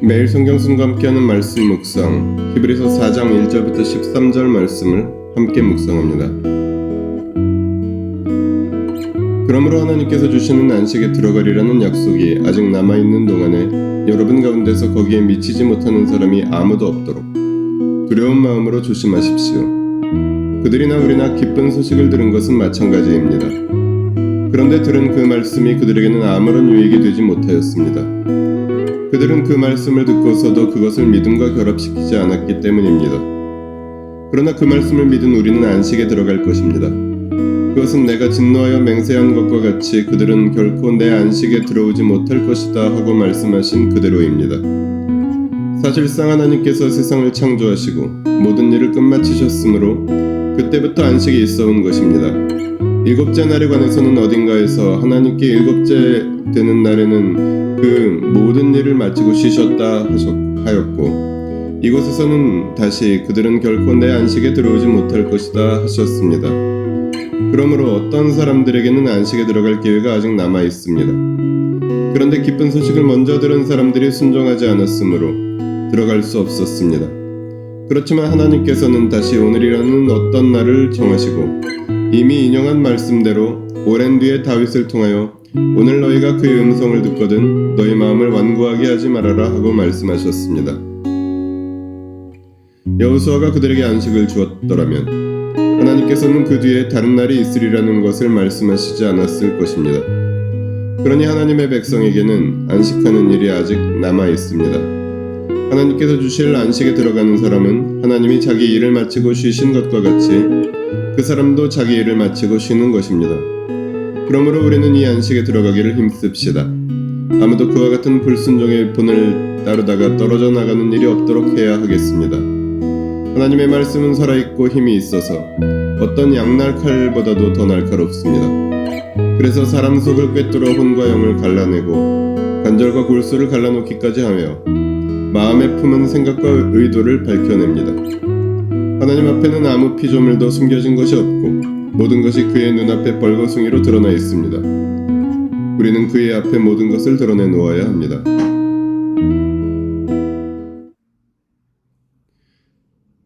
매일 성경순과 함께하는 말씀 묵상, 히브리서 4장 1절부터 13절 말씀을 함께 묵상합니다. 그러므로 하나님께서 주시는 안식에 들어가리라는 약속이 아직 남아있는 동안에 여러분 가운데서 거기에 미치지 못하는 사람이 아무도 없도록 두려운 마음으로 조심하십시오. 그들이나 우리나 기쁜 소식을 들은 것은 마찬가지입니다. 그런데 들은 그 말씀이 그들에게는 아무런 유익이 되지 못하였습니다. 그들은 그 말씀을 듣고서도 그것을 믿음과 결합시키지 않았기 때문입니다. 그러나 그 말씀을 믿은 우리는 안식에 들어갈 것입니다. 그것은 내가 진노하여 맹세한 것과 같이 그들은 결코 내 안식에 들어오지 못할 것이다 하고 말씀하신 그대로입니다. 사실상 하나님께서 세상을 창조하시고 모든 일을 끝마치셨으므로 그때부터 안식이 있어온 것입니다. 일곱째 날에 관해서는 어딘가에서 하나님께 일곱째 되는 날에는 그 모든 일을 마치고 쉬셨다 하였고, 이곳에서는 다시 그들은 결코 내 안식에 들어오지 못할 것이다 하셨습니다. 그러므로 어떤 사람들에게는 안식에 들어갈 기회가 아직 남아 있습니다. 그런데 기쁜 소식을 먼저 들은 사람들이 순종하지 않았으므로 들어갈 수 없었습니다. 그렇지만 하나님께서는 다시 오늘이라는 어떤 날을 정하시고 이미 인용한 말씀대로 오랜 뒤에 다윗을 통하여 오늘 너희가 그의 음성을 듣거든 너희 마음을 완고하게 하지 말아라 하고 말씀하셨습니다. 여호수아가 그들에게 안식을 주었더라면 하나님께서는 그 뒤에 다른 날이 있으리라는 것을 말씀하시지 않았을 것입니다. 그러니 하나님의 백성에게는 안식하는 일이 아직 남아 있습니다. 하나님께서 주실 안식에 들어가는 사람은 하나님이 자기 일을 마치고 쉬신 것과 같이 그 사람도 자기 일을 마치고 쉬는 것입니다. 그러므로 우리는 이 안식에 들어가기를 힘씁시다. 아무도 그와 같은 불순종의 본을 따르다가 떨어져 나가는 일이 없도록 해야 하겠습니다. 하나님의 말씀은 살아있고 힘이 있어서 어떤 양날 칼보다도 더 날카롭습니다. 그래서 사람 속을 꿰뚫어 혼과 영을 갈라내고 관절과 골수를 갈라놓기까지 하며 마음에 품은 생각과 의도를 밝혀냅니다. 하나님 앞에는 아무 피조물도 숨겨진 것이 없고 모든 것이 그의 눈앞에 벌거숭이로 드러나 있습니다. 우리는 그의 앞에 모든 것을 드러내 놓아야 합니다.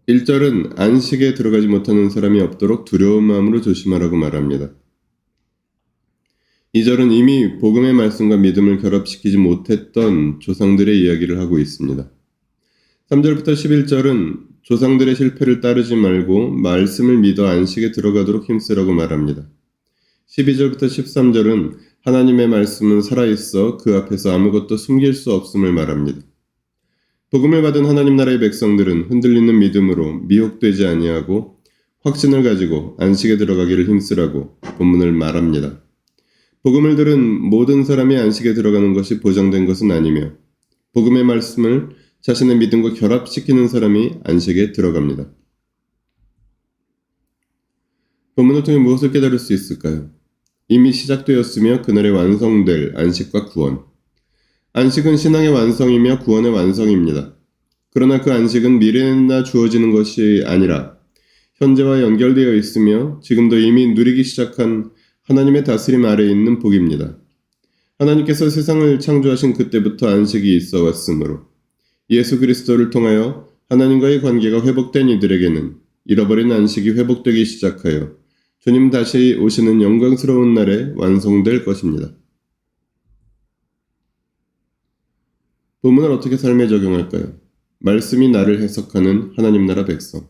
(1절은) 안식에 들어가지 못하는 사람이 없도록 두려운 마음으로 조심하라고 말합니다. (2절은) 이미 복음의 말씀과 믿음을 결합시키지 못했던 조상들의 이야기를 하고 있습니다. (3절부터) (11절은) 조상들의 실패를 따르지 말고 말씀을 믿어 안식에 들어가도록 힘쓰라고 말합니다. (12절부터) (13절은) 하나님의 말씀은 살아있어 그 앞에서 아무것도 숨길 수 없음을 말합니다. 복음을 받은 하나님 나라의 백성들은 흔들리는 믿음으로 미혹되지 아니하고 확신을 가지고 안식에 들어가기를 힘쓰라고 본문을 말합니다. 복음을 들은 모든 사람이 안식에 들어가는 것이 보장된 것은 아니며 복음의 말씀을 자신의 믿음과 결합시키는 사람이 안식에 들어갑니다. 본문을 통해 무엇을 깨달을 수 있을까요? 이미 시작되었으며 그날에 완성될 안식과 구원. 안식은 신앙의 완성이며 구원의 완성입니다. 그러나 그 안식은 미래나 주어지는 것이 아니라 현재와 연결되어 있으며 지금도 이미 누리기 시작한 하나님의 다스림 아래에 있는 복입니다. 하나님께서 세상을 창조하신 그때부터 안식이 있어 왔으므로 예수 그리스도를 통하여 하나님과의 관계가 회복된 이들에게는 잃어버린 안식이 회복되기 시작하여 주님 다시 오시는 영광스러운 날에 완성될 것입니다. 본문을 어떻게 삶에 적용할까요? 말씀이 나를 해석하는 하나님 나라 백성.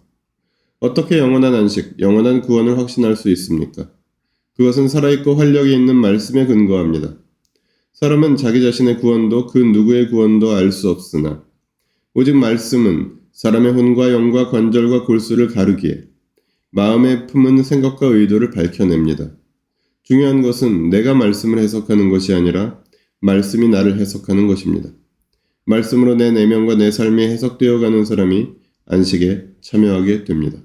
어떻게 영원한 안식, 영원한 구원을 확신할 수 있습니까? 그것은 살아있고 활력이 있는 말씀에 근거합니다. 사람은 자기 자신의 구원도 그 누구의 구원도 알 수 없으나 오직 말씀은 사람의 혼과 영과 관절과 골수를 가르기에 마음에 품은 생각과 의도를 밝혀냅니다. 중요한 것은 내가 말씀을 해석하는 것이 아니라 말씀이 나를 해석하는 것입니다. 말씀으로 내 내면과 내 삶이 해석되어 가는 사람이 안식에 참여하게 됩니다.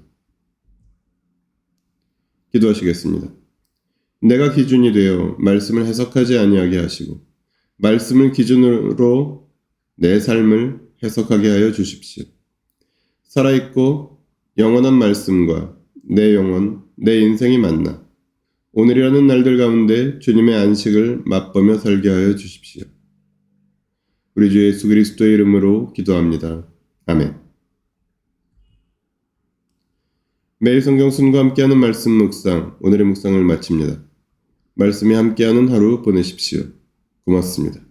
기도하시겠습니다. 내가 기준이 되어 말씀을 해석하지 아니하게 하시고 말씀을 기준으로 내 삶을 해석하게 하여 주십시오. 살아있고 영원한 말씀과 내 영혼, 내 인생이 만나 오늘이라는 날들 가운데 주님의 안식을 맛보며 살게 하여 주십시오. 우리 주 예수 그리스도의 이름으로 기도합니다. 아멘. 매일 성경 순과 함께하는 말씀 묵상, 오늘의 묵상을 마칩니다. 말씀이 함께하는 하루 보내십시오. 고맙습니다.